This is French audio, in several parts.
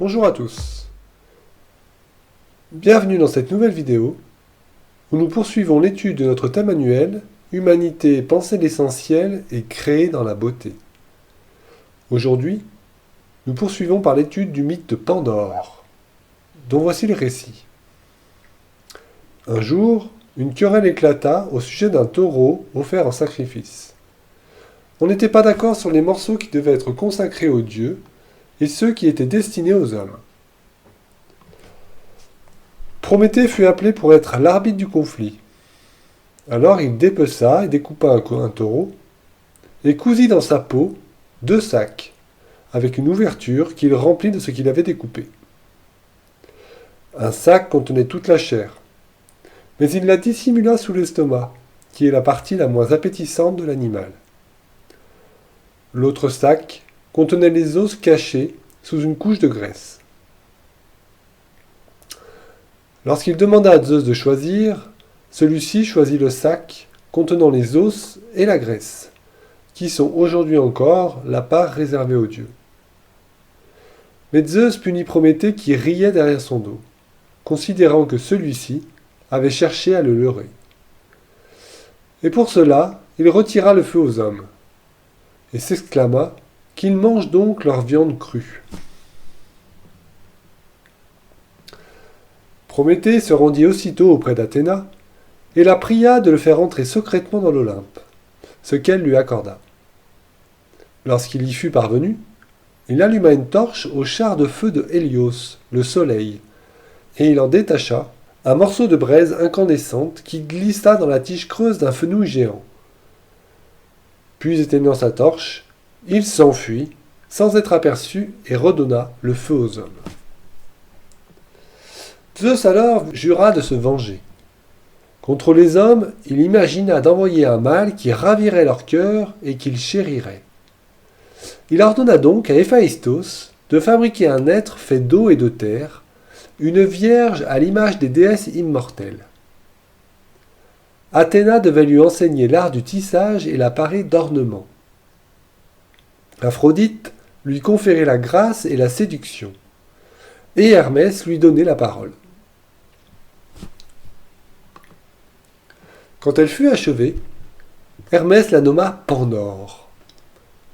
Bonjour à tous. Bienvenue dans cette nouvelle vidéo où nous poursuivons l'étude de notre thème annuel Humanité, penser l'essentiel et créer dans la beauté. Aujourd'hui, nous poursuivons par l'étude du mythe de Pandore, dont voici le récit. Un jour, une querelle éclata au sujet d'un taureau offert en sacrifice. On n'était pas d'accord sur les morceaux qui devaient être consacrés aux dieux et ceux qui étaient destinés aux hommes. Prométhée fut appelé pour être l'arbitre du conflit. Alors il dépeça et découpa un taureau, et cousit dans sa peau 2 sacs, avec une ouverture qu'il remplit de ce qu'il avait découpé. Un sac contenait toute la chair, mais il la dissimula sous l'estomac, qui est la partie la moins appétissante de l'animal. L'autre sac contenait les os cachés sous une couche de graisse. Lorsqu'il demanda à Zeus de choisir, celui-ci choisit le sac contenant les os et la graisse, qui sont aujourd'hui encore la part réservée aux dieux. Mais Zeus punit Prométhée qui riait derrière son dos, considérant que celui-ci avait cherché à le leurrer. Et pour cela, il retira le feu aux hommes, et s'exclama qu'ils mangent donc leur viande crue. Prométhée se rendit aussitôt auprès d'Athéna, et la pria de le faire entrer secrètement dans l'Olympe, ce qu'elle lui accorda. Lorsqu'il y fut parvenu, il alluma une torche au char de feu de Hélios, le soleil, et il en détacha un morceau de braise incandescente qui glissa dans la tige creuse d'un fenouil géant. Puis éteignant sa torche, il s'enfuit, sans être aperçu, et redonna le feu aux hommes. Zeus alors jura de se venger. Contre les hommes, il imagina d'envoyer un mâle qui ravirait leur cœur et qu'ils chériraient. Il ordonna donc à Héphaïstos de fabriquer un être fait d'eau et de terre, une vierge à l'image des déesses immortelles. Athéna devait lui enseigner l'art du tissage et la parée d'ornements. Aphrodite lui conférait la grâce et la séduction, et Hermès lui donnait la parole. Quand elle fut achevée, Hermès la nomma Pandore.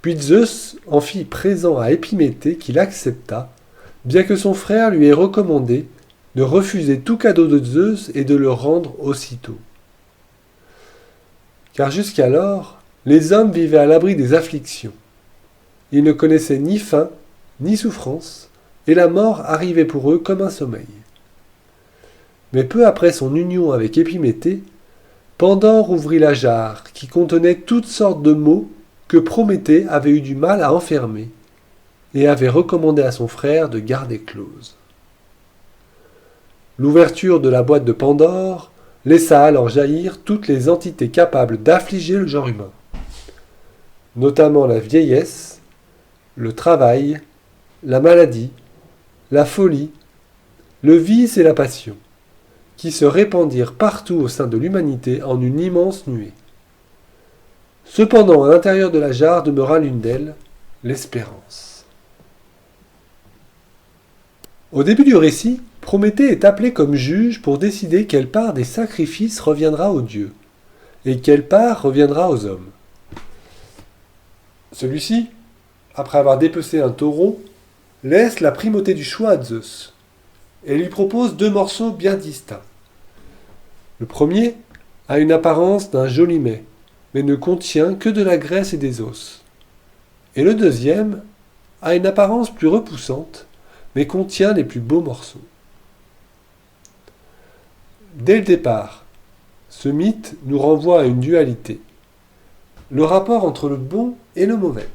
Puis Zeus en fit présent à Épiméthée qui l'accepta, bien que son frère lui ait recommandé de refuser tout cadeau de Zeus et de le rendre aussitôt. Car jusqu'alors, les hommes vivaient à l'abri des afflictions. Ils ne connaissaient ni faim, ni souffrance, et la mort arrivait pour eux comme un sommeil. Mais peu après son union avec Épiméthée, Pandore ouvrit la jarre qui contenait toutes sortes de maux que Prométhée avait eu du mal à enfermer et avait recommandé à son frère de garder close. L'ouverture de la boîte de Pandore laissa alors jaillir toutes les entités capables d'affliger le genre humain, notamment la vieillesse, le travail, la maladie, la folie, le vice et la passion, qui se répandirent partout au sein de l'humanité en une immense nuée. Cependant, à l'intérieur de la jarre demeura l'une d'elles, l'espérance. Au début du récit, Prométhée est appelé comme juge pour décider quelle part des sacrifices reviendra aux dieux, et quelle part reviendra aux hommes. Celui-ci, après avoir dépecé un taureau, laisse la primauté du choix à Zeus, et lui propose 2 morceaux bien distincts. Le premier a une apparence d'un joli mets, mais ne contient que de la graisse et des os. Et le deuxième a une apparence plus repoussante, mais contient les plus beaux morceaux. Dès le départ, ce mythe nous renvoie à une dualité, le rapport entre le bon et le mauvais.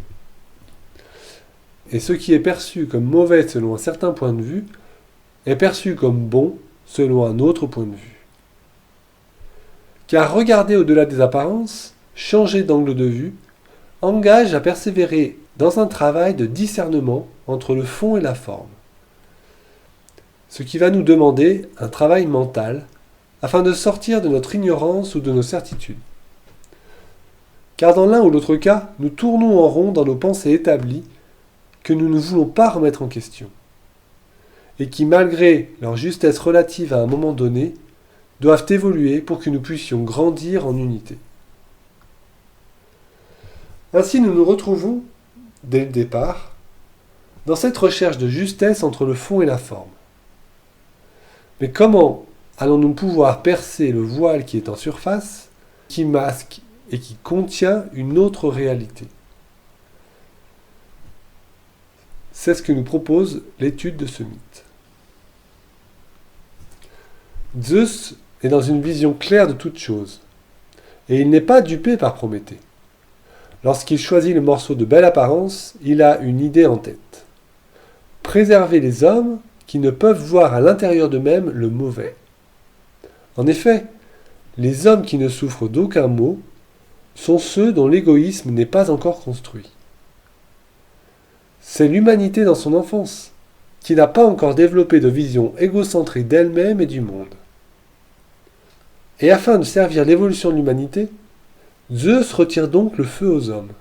Et ce qui est perçu comme mauvais selon un certain point de vue est perçu comme bon selon un autre point de vue. Car regarder au-delà des apparences, changer d'angle de vue, engage à persévérer dans un travail de discernement entre le fond et la forme. Ce qui va nous demander un travail mental afin de sortir de notre ignorance ou de nos certitudes. Car dans l'un ou l'autre cas, nous tournons en rond dans nos pensées établies que nous ne voulons pas remettre en question. et qui, malgré leur justesse relative à un moment donné, doivent évoluer pour que nous puissions grandir en unité. Ainsi, nous nous retrouvons, dès le départ, dans cette recherche de justesse entre le fond et la forme. Mais comment allons-nous pouvoir percer le voile qui est en surface, qui masque et qui contient une autre réalité? C'est ce que nous propose l'étude de ce mythe. Zeus est dans une vision claire de toute chose, et il n'est pas dupé par Prométhée. Lorsqu'il choisit le morceau de belle apparence, il a une idée en tête. Préserver les hommes qui ne peuvent voir à l'intérieur d'eux-mêmes le mauvais. En effet, les hommes qui ne souffrent d'aucun maux sont ceux dont l'égoïsme n'est pas encore construit. C'est l'humanité dans son enfance, qui n'a pas encore développé de vision égocentrée d'elle-même et du monde. Et afin de servir l'évolution de l'humanité, Zeus retire donc le feu aux hommes.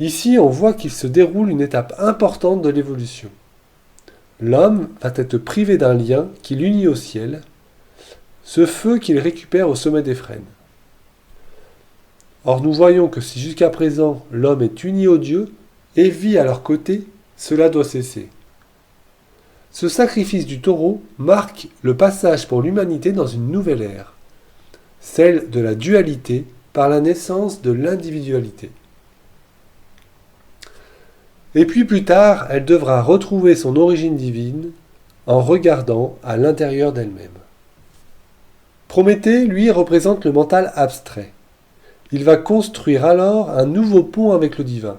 Ici, on voit qu'il se déroule une étape importante de l'évolution. L'homme va être privé d'un lien qui l'unit au ciel, ce feu qu'il récupère au sommet des frênes. Or, nous voyons que si jusqu'à présent l'homme est uni aux dieux et vit à leur côté, cela doit cesser. Ce sacrifice du taureau marque le passage pour l'humanité dans une nouvelle ère, celle de la dualité par la naissance de l'individualité. Et puis plus tard, elle devra retrouver son origine divine en regardant à l'intérieur d'elle-même. Prométhée, lui, représente le mental abstrait. Il va construire alors un nouveau pont avec le divin,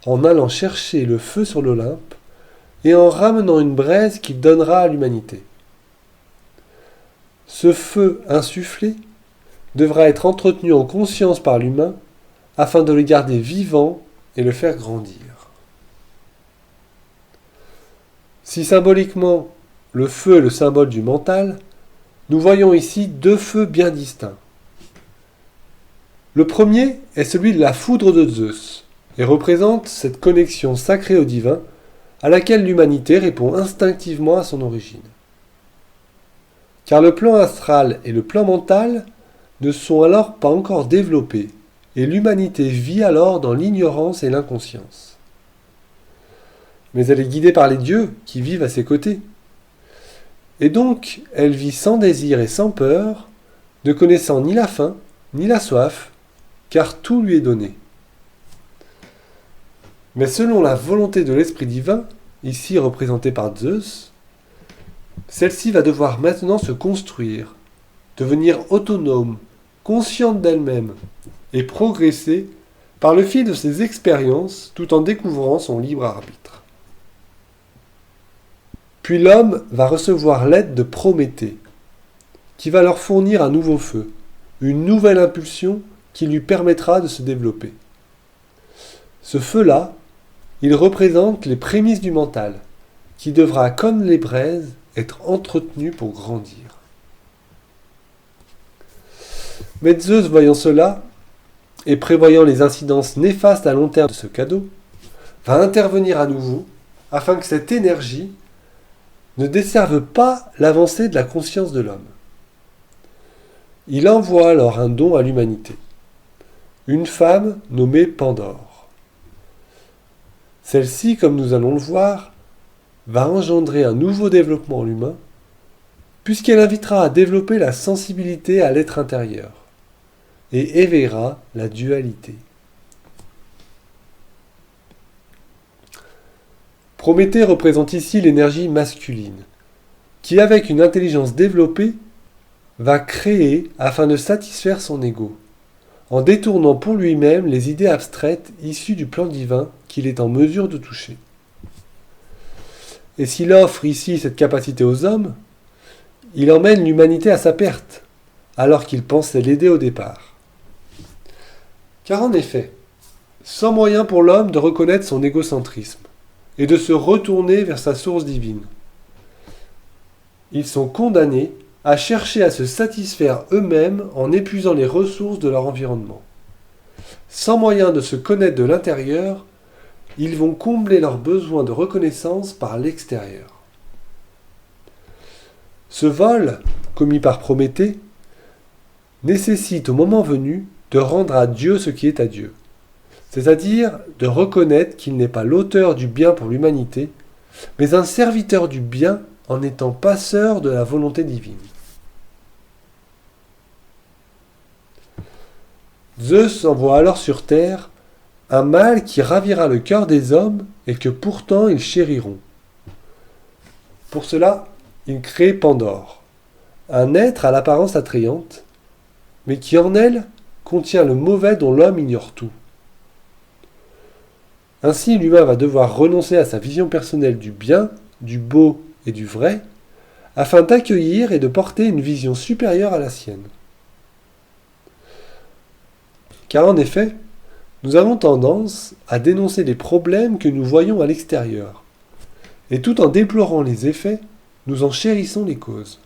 en allant chercher le feu sur l'Olympe et en ramenant une braise qu'il donnera à l'humanité. Ce feu insufflé devra être entretenu en conscience par l'humain afin de le garder vivant et le faire grandir. Si symboliquement le feu est le symbole du mental, nous voyons ici deux feux bien distincts. Le premier est celui de la foudre de Zeus et représente cette connexion sacrée au divin à laquelle l'humanité répond instinctivement à son origine. Car le plan astral et le plan mental ne sont alors pas encore développés et l'humanité vit alors dans l'ignorance et l'inconscience. Mais elle est guidée par les dieux qui vivent à ses côtés. Et donc, elle vit sans désir et sans peur, ne connaissant ni la faim, ni la soif, car tout lui est donné. Mais selon la volonté de l'esprit divin, ici représentée par Zeus, celle-ci va devoir maintenant se construire, devenir autonome, consciente d'elle-même, et progresser par le fil de ses expériences tout en découvrant son libre arbitre. Puis l'homme va recevoir l'aide de Prométhée, qui va leur fournir un nouveau feu, une nouvelle impulsion qui lui permettra de se développer. Ce feu-là, il représente les prémices du mental, qui devra, comme les braises, être entretenu pour grandir. Mais Zeus, voyant cela, et prévoyant les incidences néfastes à long terme de ce cadeau, va intervenir à nouveau, afin que cette énergie ne desserve pas l'avancée de la conscience de l'homme. Il envoie alors un don à l'humanité, une femme nommée Pandore. Celle-ci, comme nous allons le voir, va engendrer un nouveau développement en l'humain, puisqu'elle invitera à développer la sensibilité à l'être intérieur, et éveillera la dualité. Prométhée représente ici l'énergie masculine, qui avec une intelligence développée, va créer afin de satisfaire son ego, en détournant pour lui-même les idées abstraites issues du plan divin qu'il est en mesure de toucher. Et s'il offre ici cette capacité aux hommes, il emmène l'humanité à sa perte, alors qu'il pensait l'aider au départ. Car en effet, sans moyen pour l'homme de reconnaître son égocentrisme et de se retourner vers sa source divine, ils sont condamnés à chercher à se satisfaire eux-mêmes en épuisant les ressources de leur environnement. Sans moyen de se connaître de l'intérieur, ils vont combler leurs besoins de reconnaissance par l'extérieur. Ce vol, commis par Prométhée, nécessite au moment venu de rendre à Dieu ce qui est à Dieu, c'est-à-dire de reconnaître qu'il n'est pas l'auteur du bien pour l'humanité, mais un serviteur du bien en étant passeur de la volonté divine. Zeus envoie alors sur terre un mâle qui ravira le cœur des hommes et que pourtant ils chériront. Pour cela, il crée Pandore, un être à l'apparence attrayante, mais qui en elle contient le mauvais dont l'homme ignore tout. Ainsi, l'humain va devoir renoncer à sa vision personnelle du bien, du beau et du vrai, afin d'accueillir et de porter une vision supérieure à la sienne. Car en effet, nous avons tendance à dénoncer les problèmes que nous voyons à l'extérieur, et tout en déplorant les effets, nous en chérissons les causes.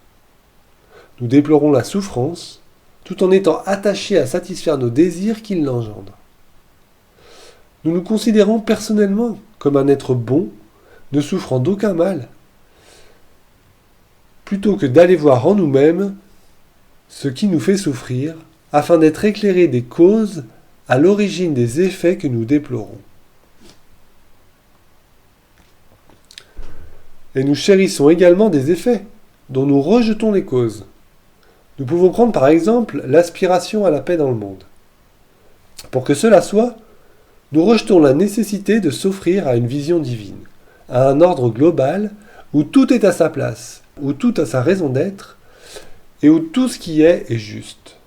Nous déplorons la souffrance, tout en étant attachés à satisfaire nos désirs qui l'engendrent. Nous nous considérons personnellement comme un être bon, ne souffrant d'aucun mal, plutôt que d'aller voir en nous-mêmes ce qui nous fait souffrir, afin d'être éclairés des causes à l'origine des effets que nous déplorons. Et nous chérissons également des effets, dont nous rejetons les causes. Nous pouvons prendre par exemple l'aspiration à la paix dans le monde. Pour que cela soit, nous rejetons la nécessité de s'offrir à une vision divine, à un ordre global où tout est à sa place, où tout a sa raison d'être, et où tout ce qui est juste.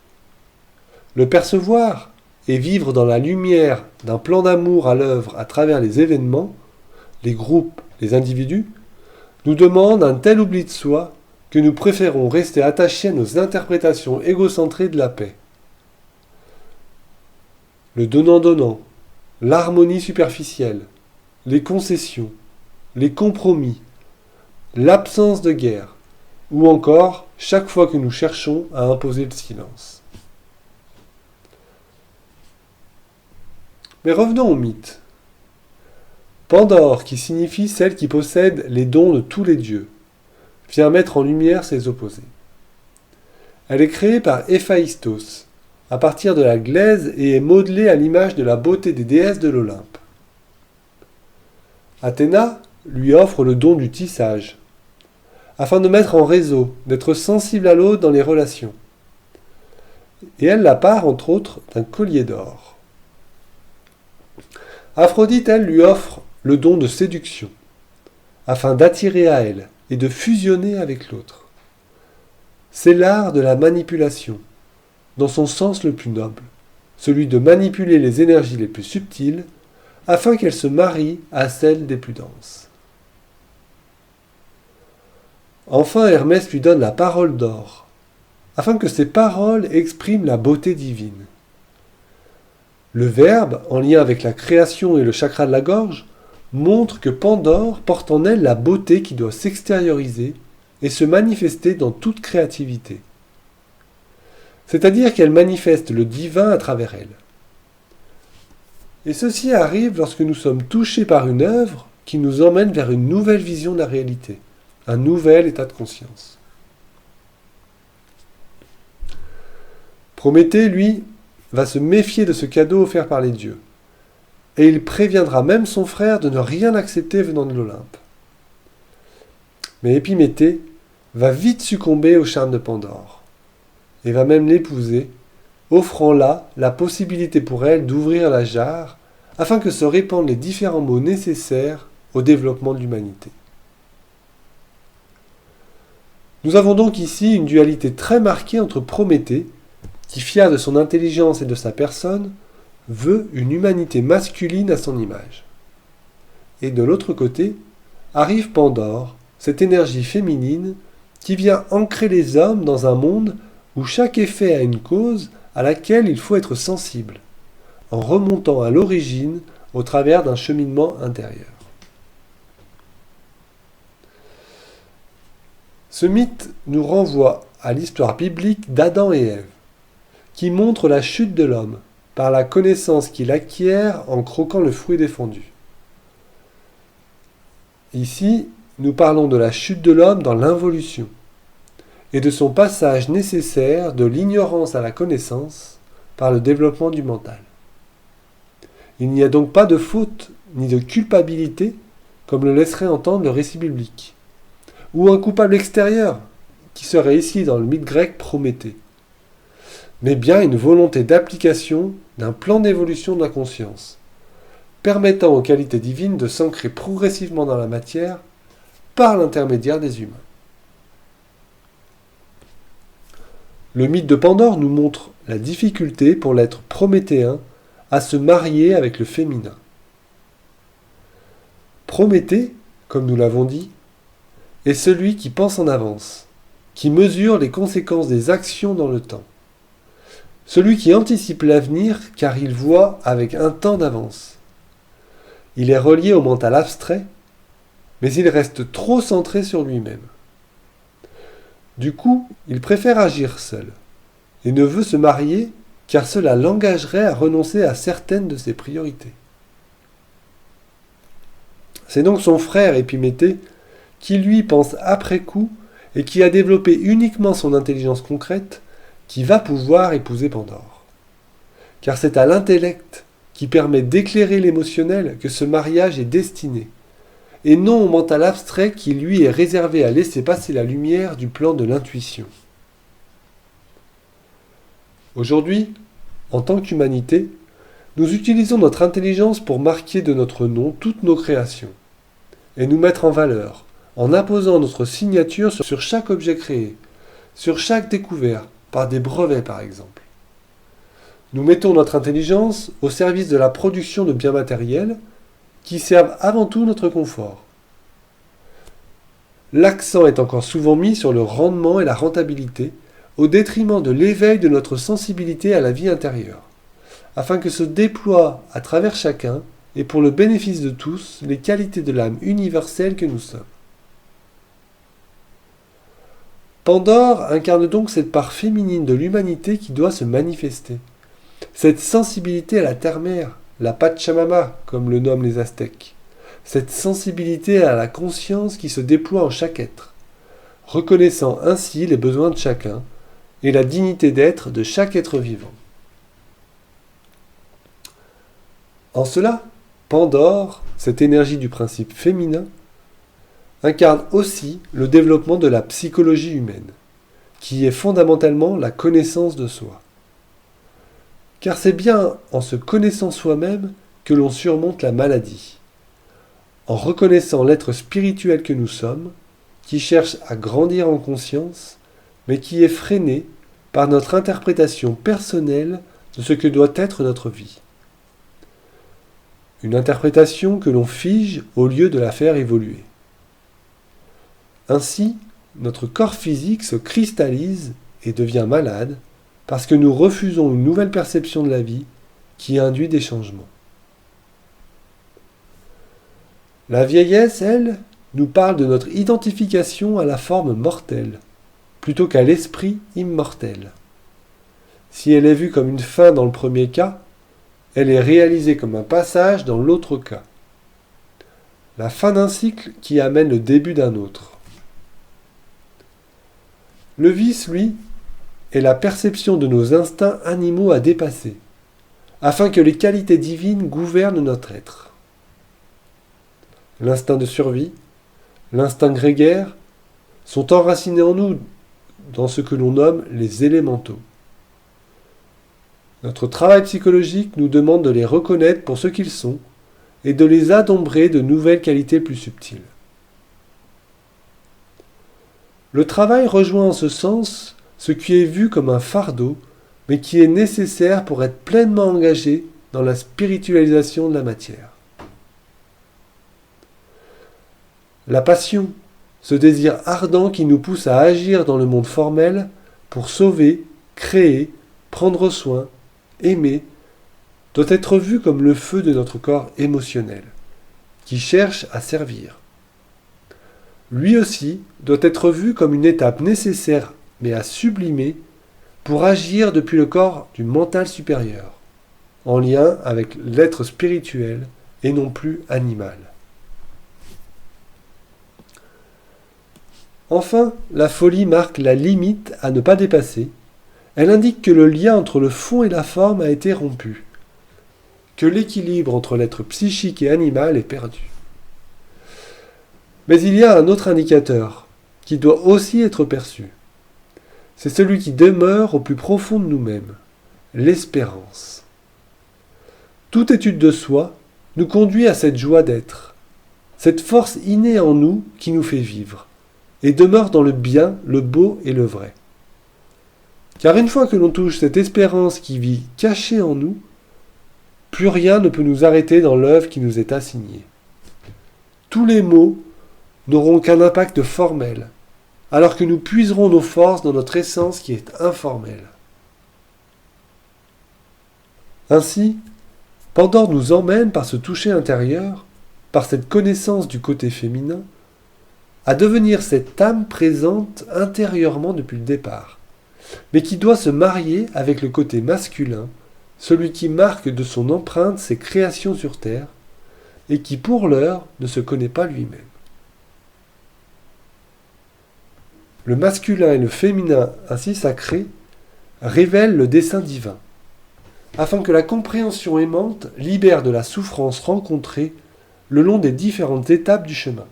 Le percevoir et vivre dans la lumière d'un plan d'amour à l'œuvre à travers les événements, les groupes, les individus, nous demande un tel oubli de soi que nous préférons rester attachés à nos interprétations égocentrées de la paix. Le donnant-donnant, l'harmonie superficielle, les concessions, les compromis, l'absence de guerre, ou encore chaque fois que nous cherchons à imposer le silence. Mais revenons au mythe. Pandore, qui signifie celle qui possède les dons de tous les dieux, vient mettre en lumière ses opposés. Elle est créée par Héphaïstos, à partir de la glaise et est modelée à l'image de la beauté des déesses de l'Olympe. Athéna lui offre le don du tissage, afin de mettre en réseau, d'être sensible à l'autre dans les relations. Et elle la pare, entre autres, d'un collier d'or. Aphrodite, elle, lui offre le don de séduction, afin d'attirer à elle et de fusionner avec l'autre. C'est l'art de la manipulation, dans son sens le plus noble, celui de manipuler les énergies les plus subtiles, afin qu'elles se marient à celles des plus denses. Enfin, Hermès lui donne la parole d'or, afin que ces paroles expriment la beauté divine. Le Verbe, en lien avec la création et le chakra de la gorge, montre que Pandore porte en elle la beauté qui doit s'extérioriser et se manifester dans toute créativité. C'est-à-dire qu'elle manifeste le divin à travers elle. Et ceci arrive lorsque nous sommes touchés par une œuvre qui nous emmène vers une nouvelle vision de la réalité, un nouvel état de conscience. Prométhée, lui, va se méfier de ce cadeau offert par les dieux, et il préviendra même son frère de ne rien accepter venant de l'Olympe. Mais Épiméthée va vite succomber au charme de Pandore, et va même l'épouser, offrant là la possibilité pour elle d'ouvrir la jarre, afin que se répandent les différents mots nécessaires au développement de l'humanité. Nous avons donc ici une dualité très marquée entre Prométhée, qui, fier de son intelligence et de sa personne, veut une humanité masculine à son image. Et de l'autre côté, arrive Pandore, cette énergie féminine qui vient ancrer les hommes dans un monde où chaque effet a une cause à laquelle il faut être sensible, en remontant à l'origine au travers d'un cheminement intérieur. Ce mythe nous renvoie à l'histoire biblique d'Adam et Ève, qui montre la chute de l'homme par la connaissance qu'il acquiert en croquant le fruit défendu. Ici, nous parlons de la chute de l'homme dans l'involution, et de son passage nécessaire de l'ignorance à la connaissance par le développement du mental. Il n'y a donc pas de faute ni de culpabilité, comme le laisserait entendre le récit biblique, ou un coupable extérieur, qui serait ici dans le mythe grec Prométhée, mais bien une volonté d'application d'un plan d'évolution de la conscience, permettant aux qualités divines de s'ancrer progressivement dans la matière par l'intermédiaire des humains. Le mythe de Pandore nous montre la difficulté pour l'être prométhéen à se marier avec le féminin. Prométhée, comme nous l'avons dit, est celui qui pense en avance, qui mesure les conséquences des actions dans le temps. Celui qui anticipe l'avenir car il voit avec un temps d'avance. Il est relié au mental abstrait, mais il reste trop centré sur lui-même. Du coup, il préfère agir seul, et ne veut se marier car cela l'engagerait à renoncer à certaines de ses priorités. C'est donc son frère Épiméthée qui lui pense après coup et qui a développé uniquement son intelligence concrète qui va pouvoir épouser Pandore. Car c'est à l'intellect qui permet d'éclairer l'émotionnel que ce mariage est destiné, et non au mental abstrait qui lui est réservé à laisser passer la lumière du plan de l'intuition. Aujourd'hui, en tant qu'humanité, nous utilisons notre intelligence pour marquer de notre nom toutes nos créations, et nous mettre en valeur, en imposant notre signature sur chaque objet créé, sur chaque découvert, par des brevets par exemple. Nous mettons notre intelligence au service de la production de biens matériels qui servent avant tout notre confort. L'accent est encore souvent mis sur le rendement et la rentabilité, au détriment de l'éveil de notre sensibilité à la vie intérieure, afin que se déploient à travers chacun, et pour le bénéfice de tous, les qualités de l'âme universelle que nous sommes. Pandore incarne donc cette part féminine de l'humanité qui doit se manifester. Cette sensibilité à la terre-mère, la Pachamama, comme le nomment les Aztèques. Cette sensibilité à la conscience qui se déploie en chaque être, reconnaissant ainsi les besoins de chacun et la dignité d'être de chaque être vivant. En cela, Pandore, cette énergie du principe féminin, incarne aussi le développement de la psychologie humaine, qui est fondamentalement la connaissance de soi. Car c'est bien en se connaissant soi-même que l'on surmonte la maladie, en reconnaissant l'être spirituel que nous sommes, qui cherche à grandir en conscience, mais qui est freiné par notre interprétation personnelle de ce que doit être notre vie. Une interprétation que l'on fige au lieu de la faire évoluer. Ainsi, notre corps physique se cristallise et devient malade parce que nous refusons une nouvelle perception de la vie qui induit des changements. La vieillesse, elle, nous parle de notre identification à la forme mortelle, plutôt qu'à l'esprit immortel. Si elle est vue comme une fin dans le premier cas, elle est réalisée comme un passage dans l'autre cas. La fin d'un cycle qui amène le début d'un autre. Le vice, lui, est la perception de nos instincts animaux à dépasser, afin que les qualités divines gouvernent notre être. L'instinct de survie, l'instinct grégaire, sont enracinés en nous dans ce que l'on nomme les élémentaux. Notre travail psychologique nous demande de les reconnaître pour ce qu'ils sont et de les adombrer de nouvelles qualités plus subtiles. Le travail rejoint en ce sens ce qui est vu comme un fardeau, mais qui est nécessaire pour être pleinement engagé dans la spiritualisation de la matière. La passion, ce désir ardent qui nous pousse à agir dans le monde formel pour sauver, créer, prendre soin, aimer, doit être vu comme le feu de notre corps émotionnel, qui cherche à servir. Lui aussi doit être vu comme une étape nécessaire mais à sublimer pour agir depuis le corps du mental supérieur, en lien avec l'être spirituel et non plus animal. Enfin, la folie marque la limite à ne pas dépasser. Elle indique que le lien entre le fond et la forme a été rompu, que l'équilibre entre l'être psychique et animal est perdu. Mais il y a un autre indicateur, qui doit aussi être perçu. C'est celui qui demeure au plus profond de nous-mêmes, l'espérance. Toute étude de soi nous conduit à cette joie d'être, cette force innée en nous qui nous fait vivre, et demeure dans le bien, le beau et le vrai. Car une fois que l'on touche cette espérance qui vit cachée en nous, plus rien ne peut nous arrêter dans l'œuvre qui nous est assignée. Tous les maux n'auront qu'un impact formel, alors que nous puiserons nos forces dans notre essence qui est informelle. Ainsi, Pandore nous emmène par ce toucher intérieur, par cette connaissance du côté féminin, à devenir cette âme présente intérieurement depuis le départ, mais qui doit se marier avec le côté masculin, celui qui marque de son empreinte ses créations sur terre, et qui pour l'heure ne se connaît pas lui-même. Le masculin et le féminin ainsi sacrés révèlent le dessein divin, afin que la compréhension aimante libère de la souffrance rencontrée le long des différentes étapes du chemin.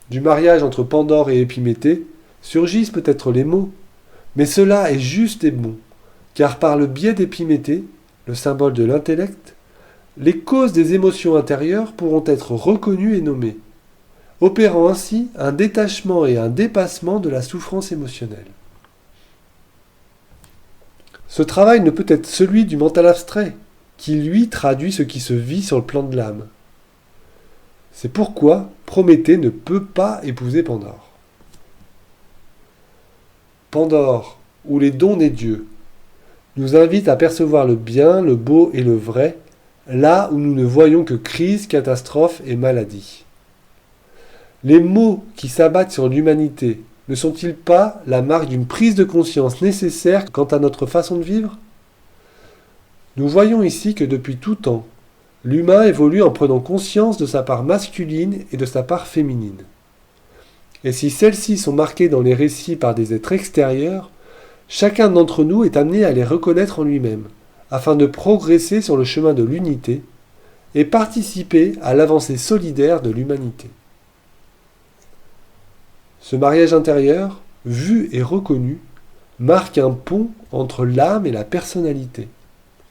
Du mariage entre Pandore et Épiméthée surgissent peut-être les mots, mais cela est juste et bon, car par le biais d'Épiméthée, le symbole de l'intellect, les causes des émotions intérieures pourront être reconnues et nommées, opérant ainsi un détachement et un dépassement de la souffrance émotionnelle. Ce travail ne peut être celui du mental abstrait, qui lui traduit ce qui se vit sur le plan de l'âme. C'est pourquoi Prométhée ne peut pas épouser Pandore. Pandore, ou les dons des dieux, nous invite à percevoir le bien, le beau et le vrai, là où nous ne voyons que crise, catastrophe et maladie. Les maux qui s'abattent sur l'humanité ne sont-ils pas la marque d'une prise de conscience nécessaire quant à notre façon de vivre ? Nous voyons ici que depuis tout temps, l'humain évolue en prenant conscience de sa part masculine et de sa part féminine. Et si celles-ci sont marquées dans les récits par des êtres extérieurs, chacun d'entre nous est amené à les reconnaître en lui-même, afin de progresser sur le chemin de l'unité et participer à l'avancée solidaire de l'humanité. Ce mariage intérieur, vu et reconnu, marque un pont entre l'âme et la personnalité,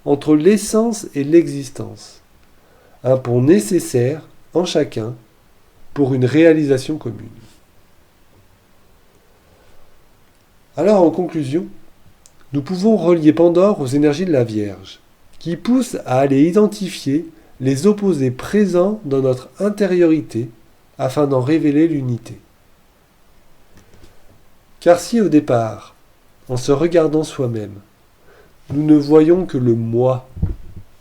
entre l'essence et l'existence, un pont nécessaire en chacun pour une réalisation commune. Alors en conclusion, nous pouvons relier Pandore aux énergies de la Vierge, qui poussent à aller identifier les opposés présents dans notre intériorité afin d'en révéler l'unité. Car si au départ, en se regardant soi-même, nous ne voyons que le moi,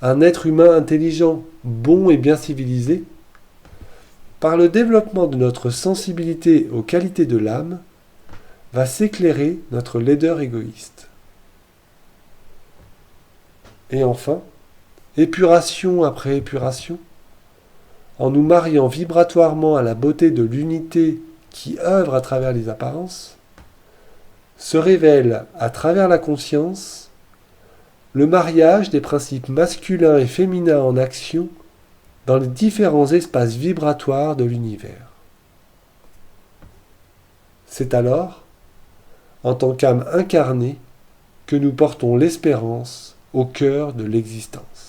un être humain intelligent, bon et bien civilisé, par le développement de notre sensibilité aux qualités de l'âme, va s'éclairer notre laideur égoïste. Et enfin, épuration après épuration, en nous mariant vibratoirement à la beauté de l'unité qui œuvre à travers les apparences, se révèle à travers la conscience le mariage des principes masculins et féminins en action dans les différents espaces vibratoires de l'univers. C'est alors, en tant qu'âme incarnée, que nous portons l'espérance au cœur de l'existence.